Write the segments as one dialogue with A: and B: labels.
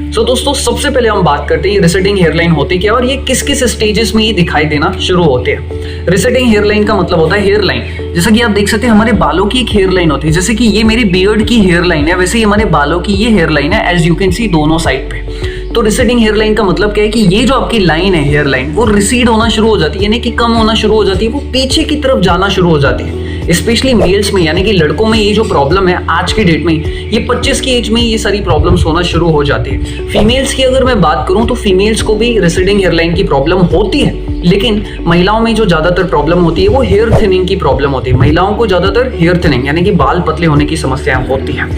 A: दोस्तों सबसे पहले हम बात करते हैं रिसेडिंग हेयरलाइन होती क्या और ये किस किस स्टेजेस में ये दिखाई देना शुरू होते हैं। रिसेडिंग हेयरलाइन का मतलब होता है हेयरलाइन। जैसा कि आप देख सकते हैं हमारे बालों की एक हेयरलाइन होती है, जैसे कि ये मेरी बियर्ड की हेयरलाइन है, वैसे ही हमारे बालों की ये हेयरलाइन है एज यू कैन सी दोनों साइड पे। तो रिसेडिंग हेयरलाइन का मतलब क्या है कि ये जो आपकी लाइन है हेयरलाइन वो रिसीड होना शुरू हो जाती है, यानी कि कम होना शुरू हो जाती है, वो पीछे की तरफ जाना शुरू हो जाती है। स्पेशली मेल्स में यानी कि लड़कों में ये जो प्रॉब्लम है आज की डेट में ये 25 की एज में ये सारी प्रॉब्लम्स होना शुरू हो जाती है। फीमेल्स की अगर मैं बात करूं तो फीमेल्स को भी रिसेडिंग हेयरलाइन की प्रॉब्लम होती है, लेकिन महिलाओं में जो ज्यादातर प्रॉब्लम होती है वो हेयर थिनिंग की प्रॉब्लम होती है। महिलाओं को ज्यादातर हेयर थिनिंग यानी कि बाल पतले होने की समस्याएं होती है।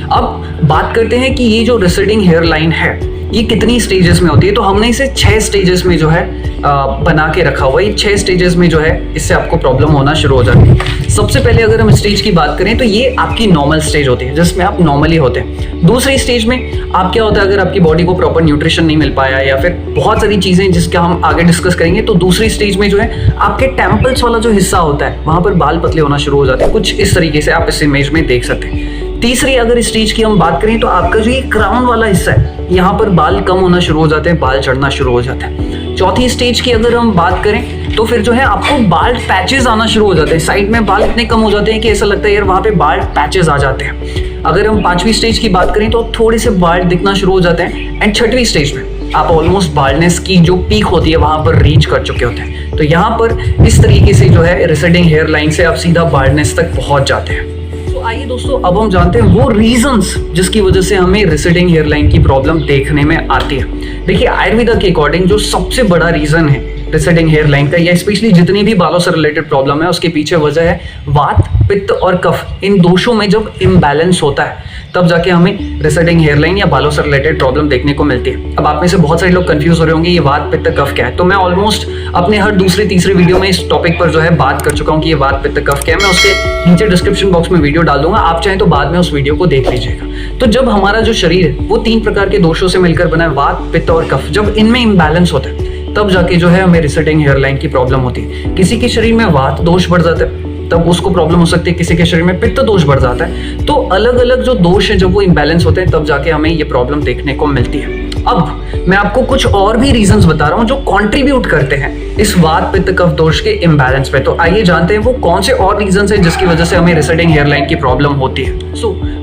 A: अब बात करते हैं कि ये जो रिसेडिंग हेयरलाइन है ये कितनी स्टेजेस में होती है, तो हमने इसे 6 स्टेजेस में जो है बना के रखा हुआ है। 6 स्टेजेस में जो है इससे आपको प्रॉब्लम होना शुरू हो जाती है। सबसे पहले अगर हम स्टेज की बात करें तो ये आपकी नॉर्मल स्टेज होती है जिसमें आप नॉर्मली होते हैं। दूसरी स्टेज में आप क्या होता है, अगर आपकी बॉडी को प्रॉपर न्यूट्रिशन नहीं मिल पाया या फिर बहुत सारी चीजें जिसका हम आगे डिस्कस करेंगे, तो दूसरी स्टेज में जो है आपके टेम्पल्स वाला जो हिस्सा होता है वहां पर बाल पतले होना शुरू हो जाते हैं। कुछ इस तरीके से आप इस इमेज में देख सकते हैं। तीसरी अगर स्टेज की हम बात करें तो आपका जो ये क्राउन वाला हिस्सा है यहाँ पर बाल कम होना शुरू हो जाते हैं, बाल चढ़ना शुरू हो जाते हैं। चौथी स्टेज की अगर हम बात करें तो फिर जो है आपको बाल पैचेस आना शुरू हो जाते हैं। साइड में बाल इतने कम हो जाते हैं कि ऐसा लगता है यार वहाँ पे बाल पैचेस आ जाते हैं। अगर हम 5वीं स्टेज की बात करें तो थोड़े से बाल दिखना शुरू हो जाते हैं। एंड 6वीं स्टेज में आप ऑलमोस्ट बाल्डनेस की जो पीक होती है वहां पर रीच कर चुके होते हैं। तो यहाँ पर इस तरीके से जो है रिसेडिंग हेयर लाइन से आप सीधा बाल्डनेस तक पहुंच जाते हैं। तो आइए दोस्तों अब हम जानते हैं वो रीजंस जिसकी वजह से हमें रिसेडिंग हेयरलाइन की प्रॉब्लम देखने में आती है। देखिए आयुर्वेदा के अकॉर्डिंग जो सबसे बड़ा रीजन है रिसेडिंग हेयरलाइन का या स्पेशली जितनी भी बालों से रिलेटेड प्रॉब्लम है उसके पीछे वजह है वात, पित्त और कफ। इन दोषों में जब इम्बैलेंस होता है तब जाके हमें रिसेडिंग हेयरलाइन या बालों से रिलेटेड प्रॉब्लम देखने को मिलती है। अब आप में से बहुत सारे लोग कंफ्यूज हो रहे होंगे ये वात, पित्त, कफ क्या है। तो मैं ऑलमोस्ट अपने हर दूसरे तीसरे वीडियो में इस टॉपिक पर जो है बात कर चुका हूँ कि ये वात, पित्त, कफ क्या है। मैं उसके नीचे डिस्क्रिप्शन बॉक्स में वीडियो डाल दूंगा, आप चाहें तो बाद में उस वीडियो को देख लीजिएगा। तो जब हमारा जो शरीर है वो 3 प्रकार के दोषों से मिलकर बना है, वात, पित्त और कफ। जब इनमें इम्बैलेंस होता है तब जाके जो है हमें रिसेडिंग हेयरलाइन की प्रॉब्लम होती है। किसी के शरीर में वात दोष बढ़ जाता है तब उसको प्रॉब्लम हो सकती है, किसी के शरीर में पित्त दोष बढ़ जाता है। तो अलग अलग जो दोष है जब वो इम्बैलेंस होते हैं तब जाके हमें ये प्रॉब्लम देखने को मिलती है। अब मैं आपको कुछ और भी रीजंस बता रहा हूं जो कंट्रीब्यूट करते हैं इस वात, पित्त, कफ दोष के इम्बैलेंस पे। तो आइए जानते हैं वो कौन से और रीजंस हैं जिसकी वजह से हमें रिसेडिंग हेयरलाइन की प्रॉब्लम होती है।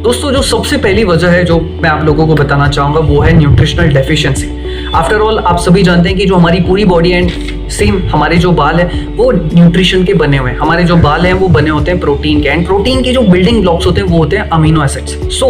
A: दोस्तों जो सबसे पहली वजह है जो मैं आप लोगों को बताना चाहूंगा वो है न्यूट्रिशनल डेफिशिएंसी। आफ्टर ऑल आप सभी जानते हैं कि जो हमारी पूरी बॉडी एंड सेम हमारे जो बाल है वो न्यूट्रिशन के बने हुए हैं। हमारे जो बाल हैं वो बने होते हैं प्रोटीन के, एंड प्रोटीन के जो बिल्डिंग ब्लॉक्स होते हैं वो होते हैं अमीनो एसिड्स।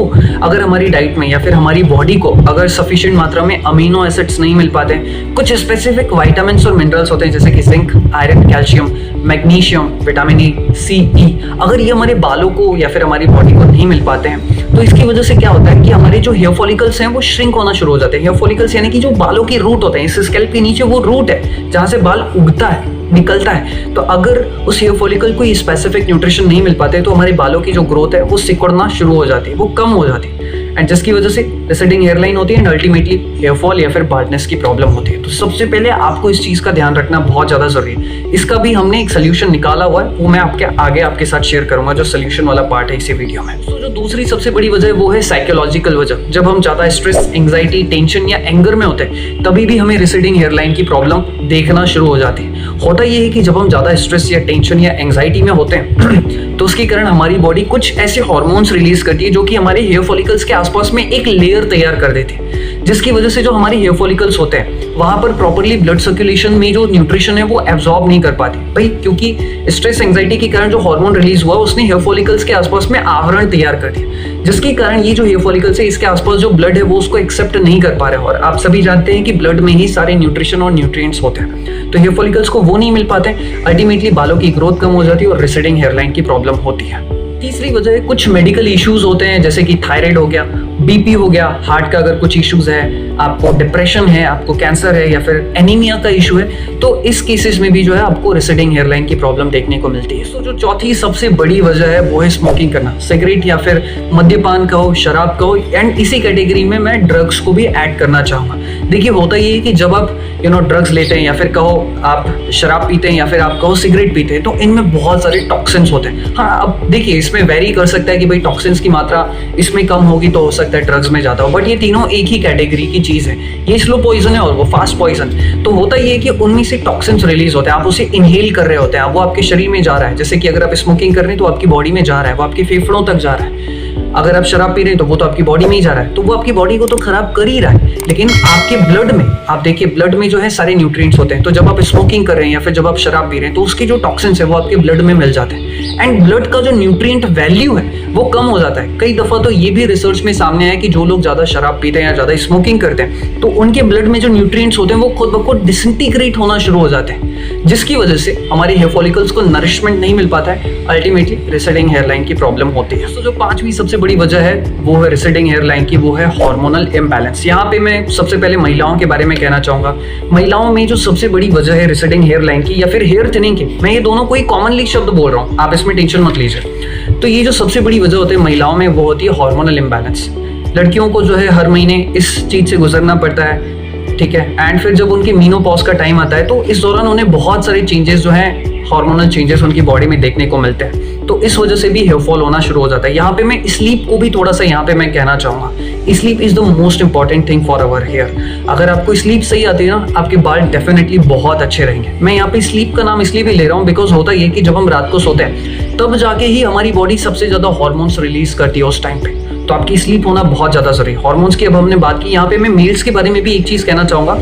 A: अगर हमारी डाइट में या फिर हमारी बॉडी को अगर सफिशिएंट मात्रा में अमीनो एसिड्स नहीं मिल पाते, कुछ स्पेसिफिक विटामिन्स और मिनरल्स होते हैं जैसे कि zinc, iron, calcium, magnesium, vitamin E, C, E, अगर ये हमारे बालों को या फिर हमारी बॉडी को नहीं मिल पाते हैं तो इसकी वजह से क्या होता है कि हमारे जो हेयर फॉलिकल्स हैं वो श्रिंक होना शुरू हो जाते हैं। हेयर फॉलिकल्स यानी कि जो बालों की रूट होते हैं, इस स्कैल्प के नीचे वो रूट है जहां से बाल उगता है, निकलता है। तो अगर उस हेयर फॉलिकल को स्पेसिफिक न्यूट्रिशन नहीं मिल पाते तो हमारे बालों की जो ग्रोथ है वो सिकुड़ना शुरू हो जाती है, वो कम हो जाती है, एंड जिसकी वजह से रिसेडिंग हेयरलाइन होती है एंड अल्टीमेटली हेयर फॉल या फिर बाल्डनेस की प्रॉब्लम होती है। तो सबसे पहले आपको इस चीज का ध्यान रखना बहुत ज्यादा जरूरी है। इसका भी हमने एक सोल्यूशन निकाला हुआ है, वो मैं आपके साथ शेयर करूंगा, जो सोल्यूशन वाला पार्ट है इसी वीडियो में। तो जो दूसरी सबसे बड़ी वजह है वो है साइकोलॉजिकल वजह। जब हम ज्यादा स्ट्रेस, एंग्जाइटी, टेंशन या एंगर में होते हैं तभी भी हमें रिसेडिंग हेयरलाइन की प्रॉब्लम देखना शुरू हो जाती है। होता यह है कि जब हम ज्यादा स्ट्रेस या टेंशन या एंग्जाइटी में होते हैं तो उसके कारण हमारी बॉडी कुछ ऐसे हार्मोन्स रिलीज करती है जो कि हमारे हेयर फॉलिकल्स के आसपास में एक लेयर तैयार कर देती है, जिसकी वजह से जो हमारे हेयर फॉलिकल्स होते हैं वहां पर प्रॉपर्ली ब्लड सर्कुलेशन में जो न्यूट्रिशन है वो एब्जॉर्ब नहीं कर पाती भाई, क्योंकि स्ट्रेस, एंग्जाइटी के कारण जो हार्मोन रिलीज हुआ उसने हेयर फॉलिकल्स के आसपास में आवरण तैयार कर दिया, जिसके कारण ये जो हेयर फॉलिकल्स है इसके आसपास जो ब्लड है वो उसको एक्सेप्ट नहीं कर पा रहे। और आप सभी जानते हैं कि ब्लड में ही सारे न्यूट्रिशन और न्यूट्रिएंट्स होते हैं, तो हेयर फॉलिकल्स को वो नहीं मिल पाते, अल्टीमेटली बालों की ग्रोथ कम हो जाती है और रिसेडिंग हेयरलाइन की प्रॉब्लम होती है। तीसरी वजह है कुछ मेडिकल इश्यूज होते हैं जैसे कि थायराइड हो गया, बीपी हो गया, हार्ट का अगर कुछ इश्यूज है, आपको डिप्रेशन है, आपको कैंसर है या फिर एनीमिया का इशू है, तो इस केसेस में भी जो है आपको रिसेडिंग हेयरलाइन की प्रॉब्लम देखने को मिलती है। तो जो चौथी सबसे बड़ी वजह है वो है स्मोकिंग करना, सिगरेट या फिर मद्यपान कहो, शराब कहो, एंड इसी कैटेगरी में मैं ड्रग्स को भी ऐड करना चाहूंगा। देखिए होता ये है कि जब आप ड्रग्स लेते हैं या फिर कहो आप शराब पीते हैं या फिर आप कहो सिगरेट पीते हैं तो इनमें बहुत सारे टॉक्सिन्स होते हैं। हाँ, अब देखिए इसमें वेरी कर सकता है कि भाई टॉक्सिन्स की मात्रा इसमें कम होगी तो हो सकता सकता है ड्रग्स में जाता हो, बट ये तीनों एक ही कैटेगरी की चीज़ है। ये स्लो पॉइजन है और वो फास्ट पॉइजन। तो होता ये है कि उनमें से टॉक्सिन्स रिलीज होते हैं, आप उसे इनहेल कर रहे होते हैं, वो आपके शरीर में जा रहा है। जैसे कि अगर आप स्मोकिंग कर रहे हैं तो आपकी बॉडी में जा रहा है, वो आपके फेफड़ों तक जा रहा है। अगर आप शराब पी रहे हैं तो वो तो आपकी बॉडी में ही जा रहा है, तो वो आपकी बॉडी को तो खराब कर ही रहा है। लेकिन आपके ब्लड में, आप देखिए ब्लड में जो है सारे न्यूट्रिएंट्स होते हैं, तो जब आप स्मोकिंग कर रहे हैं या फिर जब आप शराब पी रहे हैं तो उसके जो टॉक्सिन्स है वो आपके ब्लड में मिल जाते हैं, एंड ब्लड का जो न्यूट्रिएंट वैल्यू है वो कम हो जाता है। कई दफा तो ये भी रिसर्च में सामने आया कि जो लोग ज्यादा शराब पीते हैं या ज्यादा स्मोकिंग करते हैं तो उनके ब्लड में जो न्यूट्रिएंट्स होते हैं वो खुद ब खुद डिसइंटीग्रेट होना शुरू हो जाते हैं, जिसकी वजह से हमारे हेयर फॉलिकल्स को नरिशमेंट नहीं मिल पाता है, अल्टीमेटली रिसेडिंग हेयरलाइन की प्रॉब्लम होती है। तो जो पांचवी सबसे बड़ी वजह है वो है रिसेडिंग हेयरलाइन की, वो है हार्मोनल इम्बैलेंस। यहाँ पे मैं सबसे पहले महिलाओं के बारे में कहना चाहूंगा। महिलाओं में जो सबसे बड़ी वजह है रिसेडिंग हेयरलाइन की या फिर हेयर थिनिंग की, मैं ये दोनों कोई कॉमनली शब्द बोल रहा हूँ, आप इसमें टेंशन मत लीजिए। तो ये जो सबसे बड़ी वजह होती है महिलाओं में वो होती है हार्मोनल इम्बैलेंस। लड़कियों को जो है हर महीने इस चीज से गुजरना पड़ता है, ठीक है, एंड फिर जब उनकी मीनोपॉज का टाइम आता है तो इस दौरान उन्हें बहुत सारे चेंजेस जो हैं हार्मोनल चेंजेस उनकी बॉडी में देखने को मिलते हैं, तो इस वजह से भी हेयर फॉल होना शुरू हो जाता है। यहाँ पे मैं स्लीप को भी थोड़ा सा यहाँ पे मैं कहना चाहूँगा, sleep is the most important thing for our hair. अगर आपको स्लीप सही आती है ना, आपके बाल डेफिनेटली बहुत अच्छे रहेंगे। मैं यहाँ पे स्लीप का नाम इसलिए भी ले रहा हूँ बिकॉज होता ये कि जब हम रात को सोते हैं तब जाके ही हमारी बॉडी सबसे ज्यादा हार्मोन्स रिलीज करती है उस टाइम पे, तो आपकी स्लीप होना बहुत ज्यादा जरूरी है। हार्मोन्स की अब हमने बात की, यहाँ पे मैं मेल्स के बारे में भी एक चीज कहना चाहूंगा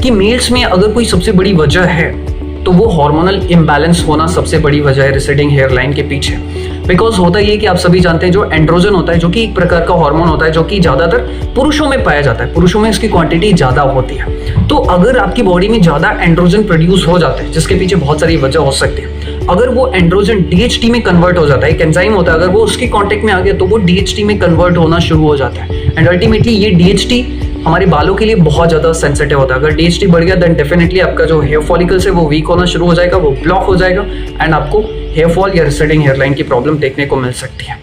A: कि मेल्स में अगर कोई सबसे बड़ी वजह है तो वो हार्मोनल इम्बैलेंस होना सबसे बड़ी वजह है रिसेडिंग हेयरलाइन के पीछे। बिकॉज होता ये कि आप सभी जानते हैं जो एंड्रोजन होता है, जो कि एक प्रकार का हार्मोन होता है जो कि ज्यादातर पुरुषों में पाया जाता है, पुरुषों में इसकी क्वांटिटी ज्यादा होती है। तो अगर आपकी बॉडी में ज्यादा एंड्रोजन प्रोड्यूस हो जाता है, जिसके पीछे बहुत सारी वजह हो सकती है, अगर वो एंड्रोजन डीएचटी में कन्वर्ट हो जाता है, एक एंजाइम होता है, अगर वो उसके कॉन्टेक्ट में आ गया तो वो डीएचटी में कन्वर्ट होना शुरू हो जाता है, एंड अल्टीमेटली ये डीएचटी हमारे बालों के लिए बहुत ज्यादा सेंसिटिव होता है। अगर डीएचटी बढ़ गया देन डेफिनेटली आपका जो हेयर फॉलिकल्स है वो वीक होना शुरू हो जाएगा, वो ब्लॉक हो जाएगा, एंड आपको हेयर फॉल या रिसेडिंग हेयरलाइन की प्रॉब्लम देखने को मिल सकती है।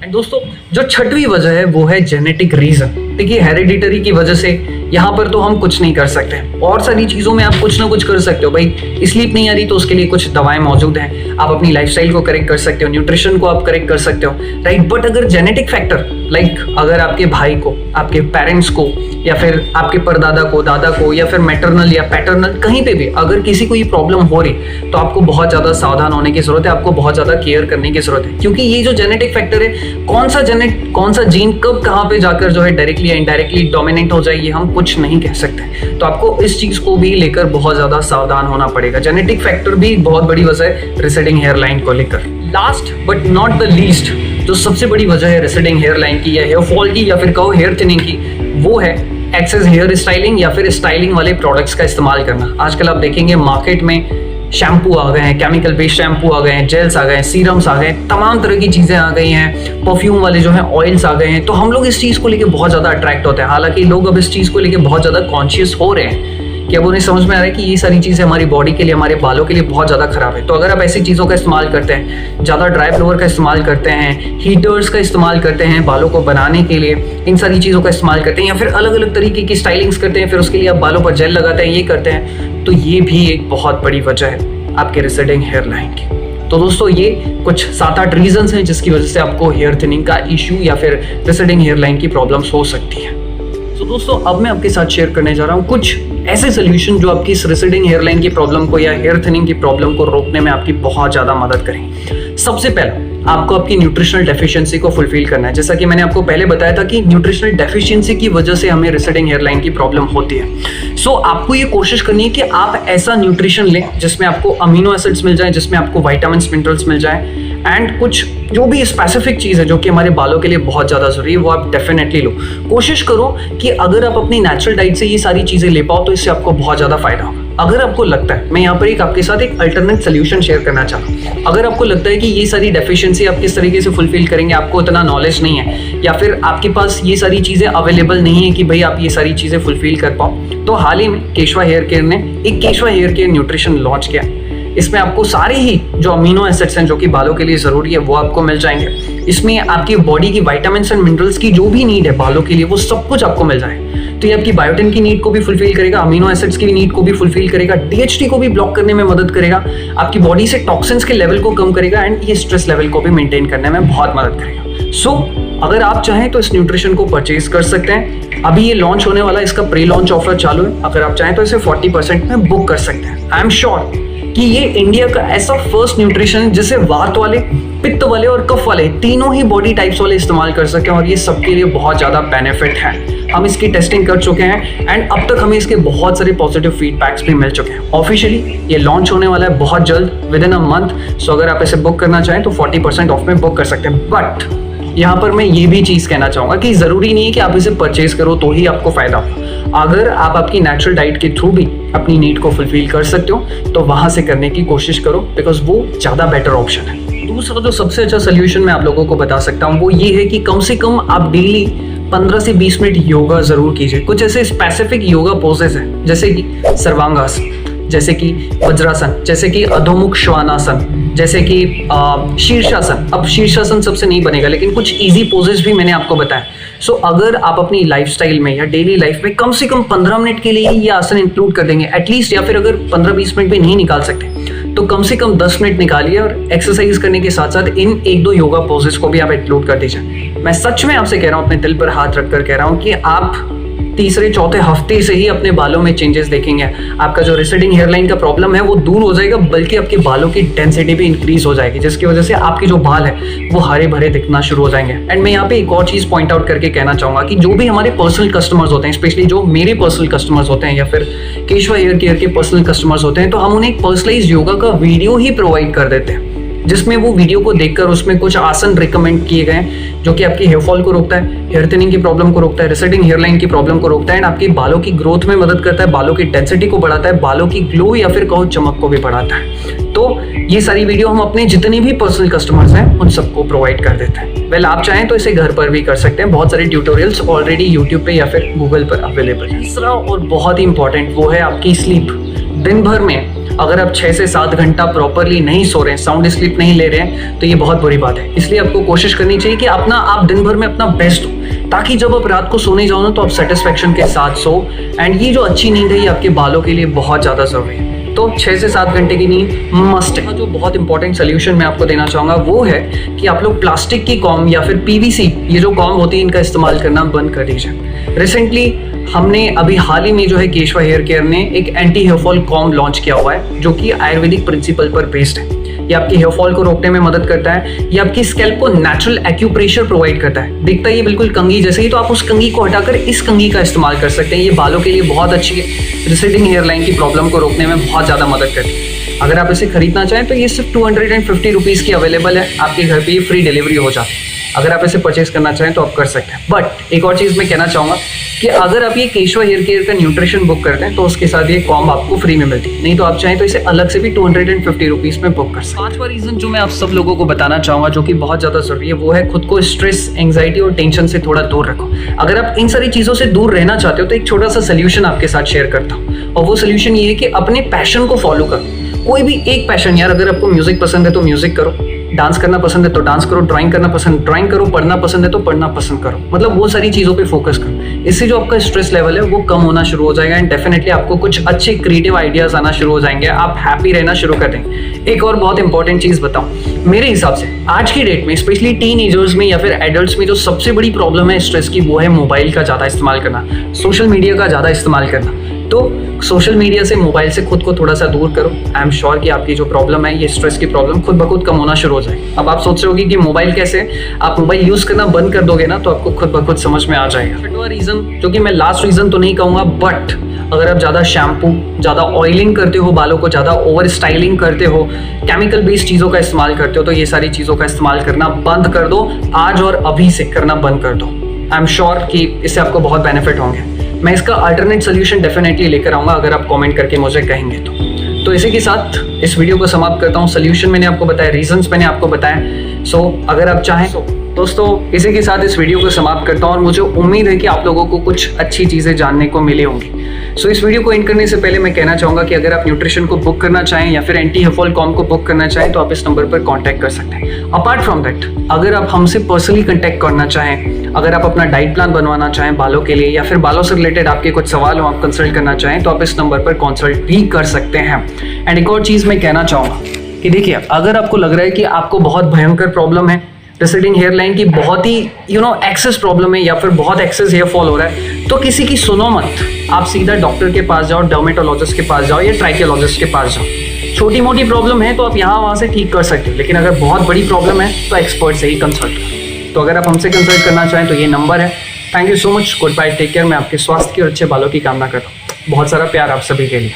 A: एंड दोस्तों जो छठवीं वजह है वो है जेनेटिक रीजन। देखिए हेरिडिटरी की वजह से यहाँ पर तो हम कुछ नहीं कर सकते, और सारी चीजों में आप कुछ ना कुछ कर सकते हो। भाई स्लीप नहीं आ रही तो उसके लिए कुछ दवाएं मौजूद हैं, आप अपनी लाइफस्टाइल को करेक्ट कर सकते हो, न्यूट्रिशन को आप करेक्ट कर सकते हो, राइट। बट अगर जेनेटिक फैक्टर लाइक अगर आपके भाई को, आपके पेरेंट्स को, या फिर आपके परदादा को, दादा को, या फिर मैटरनल या पैटर्नल कहीं पे भी अगर किसी को ये प्रॉब्लम हो रही तो आपको बहुत ज्यादा सावधान होने की जरूरत है, आपको बहुत ज्यादा केयर करने की जरूरत है। क्योंकि ये जो जेनेटिक फैक्टर है, कौन सा जीन कब कहाँ पे जाकर जो है डायरेक्टली या इनडायरेक्टली डोमिनेंट हो जाए ये हम कुछ नहीं कह सकते। तो आपको इस चीज को भी लेकर बहुत ज्यादा सावधान होना पड़ेगा। जेनेटिक फैक्टर भी बहुत बड़ी वजह है रिसेडिंग हेयरलाइन को लेकर। Last but not the least जो सबसे बड़ी वजह है रिसेडिंग हेयरलाइन की या हेयर फॉल की या फिर कहो हेयर थिनिंग की, वो है एक्सेस हेयर स्टाइलिंग या फिर स्टाइलिंग वाले प्रोडक्ट्स का इस्तेमाल करना। आजकल आप देखेंगे मार्केट में शैम्पू आ गए हैं, केमिकल बेस्ड शैम्पू आ गए हैं, जेल्स आ गए हैं, सीरम्स आ गए हैं, तमाम तरह की चीज़ें आ गई हैं, परफ्यूम वाले जो हैं ऑयल्स आ गए हैं। तो हम लोग इस चीज़ को लेके बहुत ज़्यादा अट्रैक्ट होते हैं। हालांकि लोग अब इस चीज़ को लेके बहुत ज़्यादा कॉन्शियस हो रहे हैं कि अब उन्हें समझ में आ रहा है कि ये सारी चीज़ें हमारी बॉडी के लिए, हमारे बालों के लिए बहुत ज़्यादा खराब है। तो अगर आप ऐसी चीज़ों का इस्तेमाल करते हैं, ज़्यादा ड्राई ब्लोअर का इस्तेमाल करते हैं, हीटर्स का इस्तेमाल करते हैं बालों को बनाने के लिए, इन सारी चीज़ों का इस्तेमाल करते हैं, या फिर अलग अलग तरीके की स्टाइलिंग्स करते हैं, फिर उसके लिए आप बालों पर जेल लगाते हैं, ये करते हैं, तो ये भी एक बहुत बड़ी वजह है आपके रिसेडिंग हेयरलाइन की। तो दोस्तों ये कुछ 7-8 रीजंस हैं जिसकी वजह से आपको हेयर थिनिंग का इशू या फिर रिसेडिंग हेयरलाइन की प्रॉब्लम्स हो सकती है। तो दोस्तों अब मैं आपके साथ शेयर करने जा रहा हूँ कुछ ऐसे सोल्यूशन जो आपकी इस रिसेडिंग हेयरलाइन की प्रॉब्लम को या हेयर थिनिंग की प्रॉब्लम को रोकने में आपकी बहुत ज़्यादा मदद करेंगे। सबसे पहला आपको आपकी न्यूट्रिशनल डेफिशिएंसी को फुलफिल करना है। जैसा कि मैंने आपको पहले बताया था कि न्यूट्रिशनल डेफिशिएंसी की वजह से हमें रिसेडिंग हेयरलाइन की प्रॉब्लम होती है। सो आपको ये कोशिश करनी है कि आप ऐसा न्यूट्रिशन लें जिसमें आपको अमीनो एसिड्स मिल जाए, जिसमें आपको विटामिन्स मिनरल्स मिल जाए, एंड कुछ जो भी स्पेसिफिक चीज़ है जो कि हमारे बालों के लिए बहुत ज़्यादा जरूरी है वो आप डेफिनेटली लो। कोशिश करो कि अगर आप अपनी नेचुरल डाइट से ये सारी चीज़ें ले पाओ तो इससे आपको बहुत ज़्यादा फायदा होगा। अगर आपको लगता है, मैं यहाँ पर एक आपके साथ एक अल्टरनेट सोल्यूशन शेयर करना चाहता हूँ, अगर आपको लगता है कि ये सारी डेफिशिएंसी आप किस तरीके से फुलफिल करेंगे, आपको इतना नॉलेज नहीं है या फिर आपके पास ये सारी चीज़ें अवेलेबल नहीं है कि भाई आप ये सारी चीज़ें फुलफिल कर पाओ, तो हाल ही में केशवा हेयर केयर ने एक केशवा हेयर केयर न्यूट्रिशन लॉन्च किया। इसमें आपको सारे ही जो अमीनो एसिड्स हैं जो कि बालों के लिए ज़रूरी है वो आपको मिल जाएंगे। इसमें आपकी बॉडी की विटामिन्स एंड मिनरल्स की जो भी नीड है बालों के लिए वो सब कुछ आपको मिल जाए। तो ये आपकी बायोटिन की नीड को भी फुलफिल करेगा, अमीनो एसिड्स की नीड को भी फुलफिल करेगा, डीएचटी को भी ब्लॉक करने में मदद करेगा, आपकी बॉडी से टॉक्सिन्स के लेवल को कम करेगा, एंड ये स्ट्रेस लेवल को भी मेंटेन करने में बहुत मदद करेगा। सो अगर आप चाहें तो इस न्यूट्रिशन को परचेज कर सकते हैं। अभी ये लॉन्च होने वाला है, इसका प्री लॉन्च ऑफर चालू है। अगर आप चाहें तो इसे 40% में बुक कर सकते हैं। आई एम श्योर कि ये इंडिया का ऐसा फर्स्ट न्यूट्रिशन है जिसे वात वाले, पित्त वाले और कफ वाले तीनों ही बॉडी टाइप्स वाले इस्तेमाल कर सकते हैं, और ये सबके लिए बहुत ज़्यादा बेनिफिट है। हम इसकी टेस्टिंग कर चुके हैं एंड अब तक हमें इसके बहुत सारे पॉजिटिव फीडबैक्स भी मिल चुके हैं। ऑफिशियली ये लॉन्च होने वाला है बहुत जल्द, विद इन अ मंथ। सो अगर आप इसे बुक करना चाहें तो 40% ऑफ में बुक कर सकते हैं। बट यहाँ पर मैं ये भी चीज़ कहना चाहूँगा कि ज़रूरी नहीं है कि आप इसे परचेज करो तो ही आपको फ़ायदा हो। अगर आप आपकी नेचुरल डाइट के थ्रू भी अपनी नीड को फुलफिल कर सकते हो तो वहाँ से करने की कोशिश करो, बिकॉज वो ज़्यादा बेटर ऑप्शन है। दूसरा जो सबसे अच्छा सोल्यूशन मैं आप लोगों को बता सकता हूँ वो ये है कि कम से कम आप डेली 15 से 20 मिनट योगा ज़रूर कीजिए। कुछ ऐसे स्पेसिफिक योगा पोजेस हैं जैसे कि सर्वांगासन, जैसे कि वज्रासन, जैसे कि अधोमुख श्वानासन, जैसे कि शीर्षासन। अब शीर्षासन सबसे नहीं बनेगा, लेकिन कुछ इजी पोजेस भी मैंने आपको बताया। सो अगर आप अपनी लाइफस्टाइल में या डेली लाइफ में कम से कम 15 मिनट के लिए ये आसन इंक्लूड कर देंगे एटलीस्ट, या फिर अगर 15-20 मिनट भी नहीं निकाल सकते तो कम से कम 10 मिनट निकालिए और एक्सरसाइज करने के साथ साथ इन 1-2 योगा पोजेस को भी आप इंक्लूड कर दीजिए। मैं सच में आपसे कह रहा हूँ, अपने दिल पर हाथ रखकर कह रहा हूँ कि आप तीसरे चौथे हफ्ते से ही अपने बालों में चेंजेस देखेंगे। आपका जो रिसेडिंग हेयरलाइन का प्रॉब्लम है वो दूर हो जाएगा, बल्कि आपके बालों की डेंसिटी भी इंक्रीज हो जाएगी, जिसकी वजह से आपके जो बाल है वो हरे भरे दिखना शुरू हो जाएंगे। एंड मैं यहाँ पे एक और चीज़ पॉइंट आउट करके कहना चाहूँगा कि जो भी हमारे पर्सनल कस्टमर्स होते हैं, स्पेशली जो मेरे पर्सनल कस्टमर्स होते हैं या फिर केशवा हेयर केयर के पर्सनल कस्टमर्स होते हैं, तो हम उन्हें एक पर्सनलाइज योगा का वीडियो ही प्रोवाइड कर देते हैं, जिसमें वो वीडियो को देखकर उसमें कुछ आसन रिकमेंड किए गए जो कि आपकी हेयर फॉल को रोकता है, हेयर थिनिंग की प्रॉब्लम को रोकता है, रिसेडिंग हेयरलाइन की प्रॉब्लम को रोकता है, एंड आपके बालों की ग्रोथ में मदद करता है, बालों की डेंसिटी को बढ़ाता है, बालों की ग्लो या फिर कहो चमक को भी बढ़ाता है। तो ये सारी वीडियो हम अपने जितने भी पर्सनल कस्टमर्स हैं उन सबको प्रोवाइड कर देते हैं। वेल, आप चाहें तो इसे घर पर भी कर सकते हैं। बहुत सारे ट्यूटोरियल्स ऑलरेडी यूट्यूब पे या फिर गूगल पर अवेलेबल है। तीसरा और बहुत ही इंपॉर्टेंट वो है आपकी स्लीप। दिन भर में अगर आप 6 से 7 घंटा प्रॉपरली नहीं सो रहे हैं, साउंड स्लीप नहीं ले रहे हैं, तो ये बहुत बुरी बात है। इसलिए आपको कोशिश करनी चाहिए कि आप दिन भर में अपना बेस्ट हो, ताकि जब आप रात को सोने जाओ ना तो आप सेटिस्फेक्शन के साथ सो। एंड ये जो अच्छी नींद है ये आपके बालों के लिए बहुत ज़्यादा ज़रूरी है। तो 6 से 7 घंटे की नींद मस्ट है। जो बहुत इंपॉर्टेंट सोल्यूशन मैं आपको देना चाहूँगा वो है कि आप लोग प्लास्टिक की कॉम या फिर पीवीसी, ये जो कॉम होती है, इनका इस्तेमाल करना बंद कर दीजिए। रिसेंटली हमने अभी हाल ही में जो है केशवा हेयर केयर ने एक anti hair fall comb launch किया हुआ है जो कि आयुर्वेदिक प्रिंसिपल पर बेस्ड है। ये आपकी हेयर फॉल को रोकने में मदद करता है। ये आपकी स्कैल्प को नेचुरल एक्यूप्रेशर प्रोवाइड करता है। दिखता है ये बिल्कुल कंघी जैसे ही, तो आप उस कंघी को हटाकर इस कंघी का इस्तेमाल कर सकते हैं। ये बालों के लिए बहुत अच्छी है, रिसेडिंग हेयरलाइन की प्रॉब्लम को रोकने में बहुत ज़्यादा मदद करती है। अगर आप इसे खरीदना चाहें तो ये सिर्फ 250 रुपीज़ की अवेलेबल है, आपके घर पर ये फ्री डिलीवरी हो जाती है। अगर आप इसे परचेज करना चाहें तो आप कर सकते हैं। बट एक और चीज़ मैं कहना चाहूँगा कि अगर आप ये केशवा हेयर केयर का न्यूट्रिशन बुक करते हैं तो उसके साथ ये कॉम आपको फ्री में मिलती है, नहीं तो आप चाहें तो इसे अलग से भी 250 रुपीज़ में बुक कर सकते हैं। 5वां रीज़न जो मैं आप सब लोगों को बताना चाहूँगा जो कि बहुत ज़्यादा ज़रूरी है वो है खुद को स्ट्रेस, एंग्जाइटी और टेंशन से थोड़ा दूर रखो। अगर आप इन सारी चीज़ों से दूर रहना चाहते हो तो एक छोटा सा सोल्यूशन आपके साथ शेयर करता हूँ, और वो सोल्यूशन ये है कि अपने पैशन को फॉलो करो। कोई भी एक पैशन, यार अगर आपको म्यूजिक पसंद है तो म्यूजिक करो, डांस करना पसंद है तो डांस करो, ड्राइंग करना पसंद ड्राइंग करो, पढ़ना पसंद है तो पढ़ना पसंद करो। मतलब वो सारी चीज़ों पे फोकस करो। इससे जो आपका स्ट्रेस लेवल है वो कम होना शुरू हो जाएगा एंड डेफिनेटली आपको कुछ अच्छे क्रिएटिव आइडियाज आना शुरू हो जाएंगे, आप हैप्पी रहना शुरू कर देंगे। एक और बहुत इंपॉर्टेंट चीज़ बताऊँ, मेरे हिसाब से आज की डेट में स्पेशली टीनएजर्स में या फिर एडल्ट्स में जो सबसे बड़ी प्रॉब्लम है स्ट्रेस की वो है मोबाइल का ज़्यादा इस्तेमाल करना, सोशल मीडिया का ज़्यादा इस्तेमाल करना। तो सोशल मीडिया से, मोबाइल से खुद को थोड़ा सा दूर करो। आई एम श्योर कि आपकी जो प्रॉब्लम है ये स्ट्रेस की प्रॉब्लम खुद ब खुद कम होना शुरू हो जाएगी। अब आप सोच रहे होगी कि मोबाइल कैसे, आप मोबाइल यूज़ करना बंद कर दोगे ना तो आपको खुद ब खुद समझ में आ जाएगा। छठवां रीज़न, जो कि मैं लास्ट रीज़न तो नहीं कहूँगा, बट अगर आप ज़्यादा शैम्पू, ज़्यादा ऑयलिंग करते हो बालों को, ज़्यादा ओवर स्टाइलिंग करते हो, केमिकल बेस्ड चीज़ों का इस्तेमाल करते हो, तो ये सारी चीज़ों का इस्तेमाल करना बंद कर दो। आज और अभी से करना बंद कर दो। आई एम श्योर कि इससे आपको बहुत बेनिफिट होंगे। मैं इसका अल्टरनेट सोल्यूशन डेफिनेटली लेकर आऊँगा अगर आप कमेंट करके मुझे कहेंगे तो इसी के साथ इस वीडियो को समाप्त करता हूँ। सोल्यूशन मैंने आपको बताया, रीजंस मैंने आपको बताया। सो अगर आप चाहें तो दोस्तों इसी के साथ इस वीडियो को समाप्त करता हूँ और मुझे उम्मीद है कि आप लोगों को कुछ अच्छी चीज़ें जानने को मिली होंगी। सो इस वीडियो को एंड करने से पहले मैं कहना चाहूँगा कि अगर आप न्यूट्रिशन को बुक करना चाहें या फिर एंटी हेयर फॉल कॉम को बुक करना चाहें तो आप इस नंबर पर कॉन्टैक्ट कर सकते हैं। अपार्ट फ्रॉम दैट, अगर आप हमसे पर्सनली कॉन्टैक्ट करना चाहें, अगर आप अपना डाइट प्लान बनवाना चाहें बालों के लिए या फिर बालों से रिलेटेड आपके कुछ सवाल हो, आप कंसल्ट करना चाहें तो आप इस नंबर पर कंसल्ट भी कर सकते हैं। एंड एक और चीज़ मैं कहना चाहूँगा कि देखिए, अगर आपको लग रहा है कि आपको बहुत भयंकर प्रॉब्लम है, रिसेडिंग हेयर लाइन की बहुत ही एक्सेस प्रॉब्लम है या फिर बहुत एक्सेस हेयर फॉल हो रहा है, तो किसी की सुनो मत, आप सीधा डॉक्टर के पास जाओ, डर्मेटोलॉजिस्ट के पास जाओ या ट्राइकोलॉजिस्ट के पास जाओ। छोटी मोटी प्रॉब्लम है तो आप यहाँ वहाँ से ठीक कर सकते हो, लेकिन अगर बहुत बड़ी प्रॉब्लम है तो एक्सपर्ट से ही कंसल्ट करो। तो अगर आप हमसे कंसल्ट करना चाहें तो ये नंबर है। Thank you so much, goodbye, take care. मैं आपके स्वास्थ्य की और अच्छे बालों की कामना करता हूँ। बहुत सारा प्यार आप सभी के लिए।